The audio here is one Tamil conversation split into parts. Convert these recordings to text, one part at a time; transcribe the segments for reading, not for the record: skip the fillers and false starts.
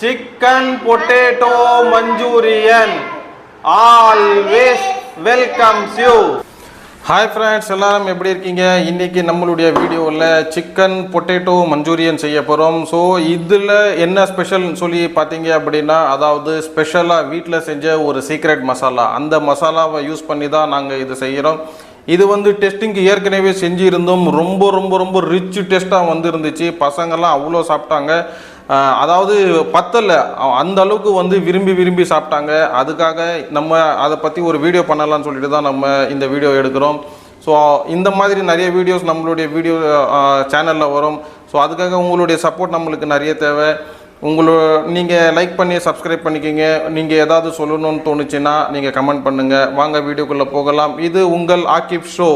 chicken potato manchurian always welcomes you. Hi friends, எல்லாரும் எப்படி இருக்கீங்க? இன்னைக்கு நம்மளுடைய வீடியோவில் சிக்கன் பொட்டேட்டோ மஞ்சூரியன் செய்ய போகிறோம். ஸோ இதில் என்ன ஸ்பெஷல்னு சொல்லி பார்த்தீங்க அப்படின்னா, அதாவது ஸ்பெஷலாக வீட்டில் செஞ்ச ஒரு சீக்ரெட் மசாலா, அந்த மசாலாவை யூஸ் பண்ணி தான் நாங்கள் இது செய்கிறோம். இது வந்து டெஸ்டிங்க்கு ஏற்கனவே செஞ்சுருந்தோம். ரொம்ப ரொம்ப ரொம்ப ரிச் டேஸ்ட்டாக வந்து இருந்துச்சு. பசங்கள்லாம் அவ்வளோ சாப்பிட்டாங்க. அதாவது பத்தலை, அந்த அளவுக்கு வந்து விரும்பி சாப்பிட்டாங்க. அதுக்காக நம்ம அதை பற்றி ஒரு வீடியோ பண்ணலாம்னு சொல்லிட்டு தான் நம்ம இந்த வீடியோ எடுக்கிறோம். ஸோ இந்த மாதிரி நிறைய வீடியோஸ் நம்மளுடைய வீடியோ சேனலில் வரும். ஸோ அதுக்காக உங்களுடைய சப்போர்ட் நம்மளுக்கு நிறைய தேவை. நீங்கள் லைக் பண்ணி சப்ஸ்கிரைப் பண்ணிக்கிங்க. நீங்கள் ஏதாவது சொல்லணும்னு தோணுச்சுன்னா நீங்கள் கமெண்ட் பண்ணுங்கள். வாங்க வீடியோக்குள்ளே போகலாம். இது உங்கள் ஆக்கிப் ஷோ.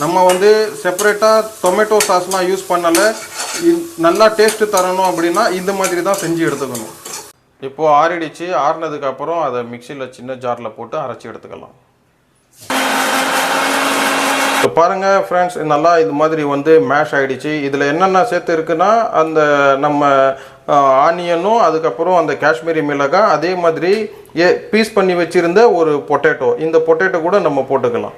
நம்ம வந்து செப்பரேட்டாக டொமேட்டோ சாஸ்லாம் யூஸ் பண்ணலை. நல்லா டேஸ்ட்டு தரணும் அப்படின்னா இந்த மாதிரி தான் செஞ்சு எடுத்துக்கணும். இப்போது ஆறிடுச்சு. ஆறினதுக்கப்புறம் அதை மிக்சியில் சின்ன ஜாரில் போட்டு அரைச்சி எடுத்துக்கலாம். இப்போ பாருங்கள் ஃப்ரெண்ட்ஸ், நல்லா இது மாதிரி வந்து மேஷ் ஆகிடுச்சு. இதில் என்னென்ன சேர்த்து இருக்குன்னா, அந்த நம்ம ஆனியனும், அதுக்கப்புறம் அந்த காஷ்மீரி மிளகாய், அதே மாதிரி பீஸ் பண்ணி வச்சுருந்த ஒரு பொட்டேட்டோ, இந்த பொட்டேட்டோ கூட நம்ம போட்டுக்கலாம்.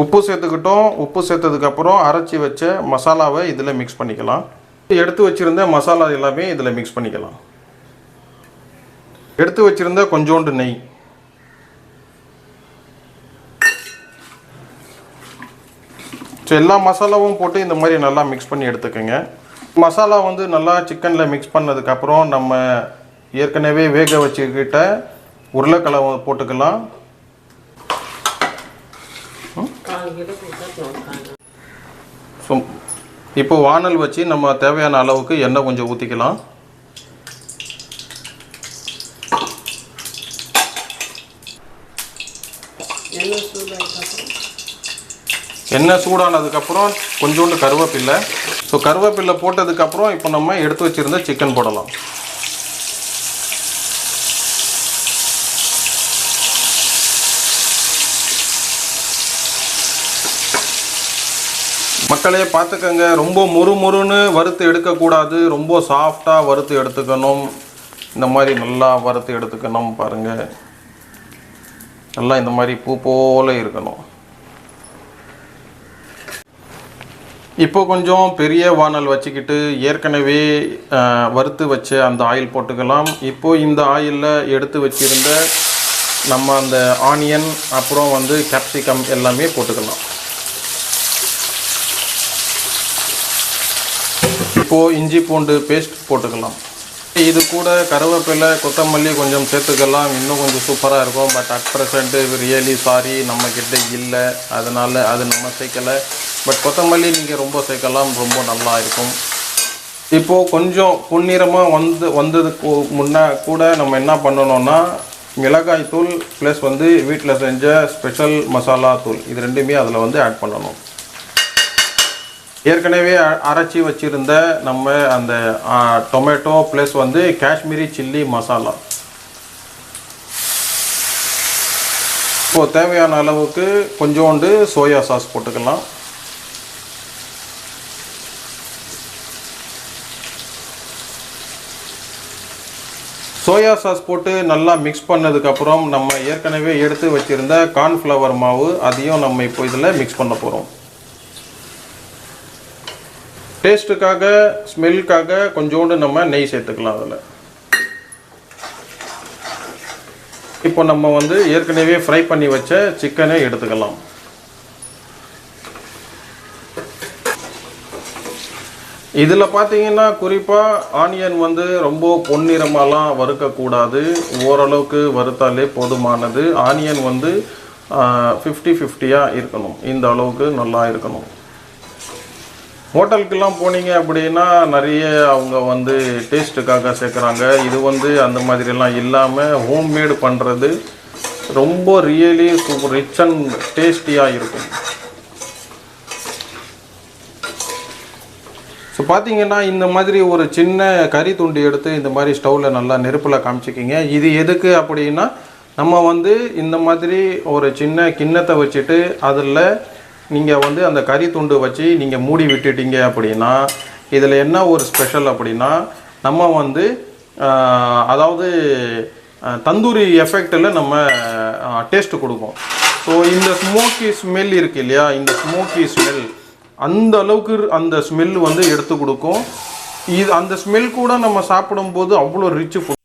உப்பு சேர்த்துக்கிட்டோம். உப்பு சேர்த்ததுக்கப்புறம் அரைச்சி வச்ச மசாலாவை இதில் மிக்ஸ் பண்ணிக்கலாம். எடுத்து வச்சுருந்த மசாலா எல்லாமே இதில் மிக்ஸ் பண்ணிக்கலாம். எடுத்து வச்சுருந்த கொஞ்சோண்டு நெய், ஸோ எல்லா மசாலாவும் போட்டு இந்த மாதிரி நல்லா மிக்ஸ் பண்ணி எடுத்துக்கோங்க. மசாலா வந்து நல்லா சிக்கனில் மிக்ஸ் பண்ணதுக்கப்புறம் நம்ம ஏற்கனவே வேக வச்சுக்கிட்ட உருளைக்கிழங்கு போட்டுக்கலாம். ஸோ இப்போ வானல் வச்சு நம்ம தேவையான அளவுக்கு எண்ணெய் கொஞ்சம் ஊற்றிக்கலாம். எண்ணெய் சூடானதுக்கப்புறம் கொஞ்சோண்டு கருவேப்பில்லை. ஸோ கருவேப்பில்லை போட்டதுக்கப்புறம் இப்போ நம்ம எடுத்து வச்சுருந்த சிக்கன் போடலாம். மக்களே பார்த்துக்கங்க, ரொம்ப முறுமுறுன்னு வறுத்து எடுக்கக்கூடாது, ரொம்ப சாஃப்டாக வறுத்து எடுத்துக்கணும். இந்த மாதிரி நல்லா வறுத்து எடுத்துக்கணும். பாருங்கள், நல்லா இந்த மாதிரி பூ போல் இருக்கணும். இப்போ கொஞ்சம் பெரிய வானல் வச்சுக்கிட்டு ஏற்கனவே வறுத்து வச்ச அந்த ஆயில் போட்டுக்கலாம். இப்போ இந்த ஆயிலில் எடுத்து வச்சுருந்த நம்ம அந்த ஆனியன் அப்புறம் வந்து கேப்சிகம் எல்லாமே போட்டுக்கலாம். இப்போது இஞ்சி பூண்டு பேஸ்ட் போட்டுக்கலாம். இது கூட கருவேப்பிலை கொத்தமல்லி கொஞ்சம் சேர்த்துக்கலாம், இன்னும் கொஞ்சம் சூப்பராக இருக்கும். But at present really sorry நம்மக்கிட்ட இல்லை, அதனால் அது நம்ம சேர்க்கலை. பட் கொத்தமல்லி நீங்கள் ரொம்ப சேர்க்கலாம், ரொம்ப நல்லா இருக்கும். இப்போது கொஞ்சம் பொன்னிறமாக வந்ததுக்கு முன்னே கூட நம்ம என்ன பண்ணணும்னா மிளகாய் தூள் ப்ளஸ் வீட்டில் செஞ்ச ஸ்பெஷல் மசாலா தூள் இது ரெண்டுமே அதில் ஆட் பண்ணணும். ஏற்கனவே அரைச்சி வச்சுருந்த நம்ம அந்த tomato plus Kashmiri chilli masala. இப்போது தேவையான அளவுக்கு கொஞ்சோண்டு சோயா சாஸ் போட்டுக்கலாம். சோயா சாஸ் போட்டு நல்லா மிக்ஸ் பண்ணதுக்கப்புறம் நம்ம ஏற்கனவே எடுத்து வச்சுருந்த கார்ன்ஃப்ளவர் மாவு அதையும் நம்ம இப்போ இதில் மிக்ஸ் பண்ண போகிறோம். டேஸ்ட்டுக்காக ஸ்மெல்லுக்காக கொஞ்சோண்டு நம்ம நெய் சேர்த்துக்கலாம் அதில். இப்போ நம்ம ஏற்கனவே ஃப்ரை பண்ணி வச்ச சிக்கனை எடுத்துக்கலாம். இதில் பார்த்தீங்கன்னா குறிப்பாக ஆனியன் ரொம்ப பொன்னிறமாலாம் வறுக்கக்கூடாது, ஓரளவுக்கு வறுத்தாலே போதுமானது. ஆனியன் 50-50 இருக்கணும், இந்த அளவுக்கு நல்லா இருக்கணும். ஹோட்டலுக்கெல்லாம் போனீங்க அப்படின்னா நிறைய அவங்க டேஸ்ட்டுக்காக சேர்க்குறாங்க. இது அந்த மாதிரிலாம் இல்லாமல் ஹோம்மேடு பண்ணுறது ரொம்ப ரியலி சூப்பர் ரிச் அண்ட் டேஸ்டியாக இருக்கும். ஸோ பார்த்தீங்கன்னா இந்த மாதிரி ஒரு சின்ன கறி துண்டு எடுத்து இந்த மாதிரி ஸ்டவ்வில் நல்லா நெருப்பில் காமிச்சிக்கிங்க. இது எதுக்கு அப்படின்னா நம்ம இந்த மாதிரி ஒரு சின்ன கிண்ணத்தை வச்சுட்டு அதில் நீங்கள் அந்த கறி துண்டு வச்சு நீங்கள் மூடி விட்டுட்டீங்க அப்படின்னா இதில் என்ன ஒரு ஸ்பெஷல் அப்படின்னா நம்ம அதாவது தந்தூரி எஃபெக்டில் நம்ம டேஸ்ட்டு கொடுக்கும். ஸோ இந்த ஸ்மோக்கி ஸ்மெல் இருக்குது இல்லையா, இந்த ஸ்மோக்கி ஸ்மெல் அந்த அளவுக்கு அந்த ஸ்மெல் எடுத்து கொடுக்கும். இது அந்த ஸ்மெல் கூட நம்ம சாப்பிடும்போது அவ்வளோ ரிச் ஃபுட்.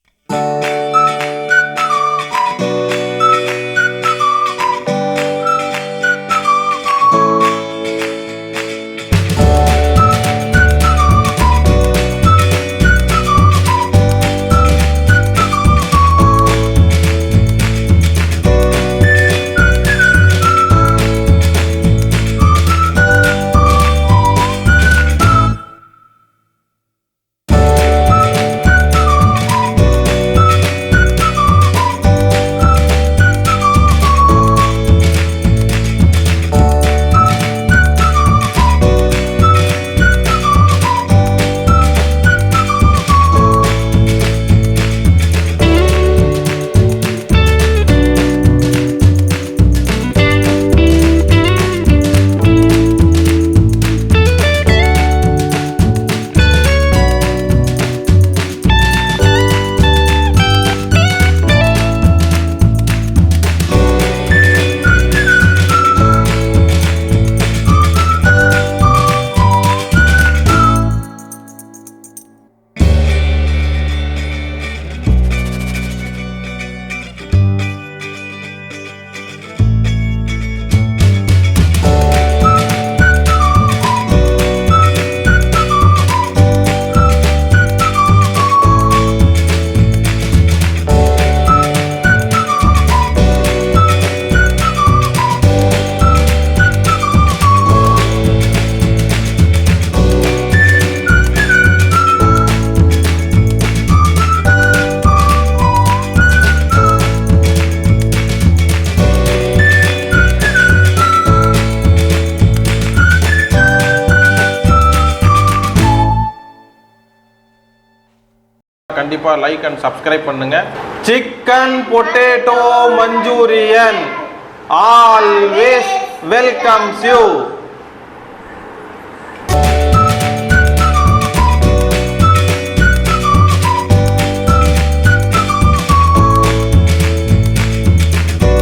கண்டிப்பாக லைக் அண்ட் சப்ஸ்கிரைப் பண்ணுங்க. Chicken potato Manchurian always welcomes you.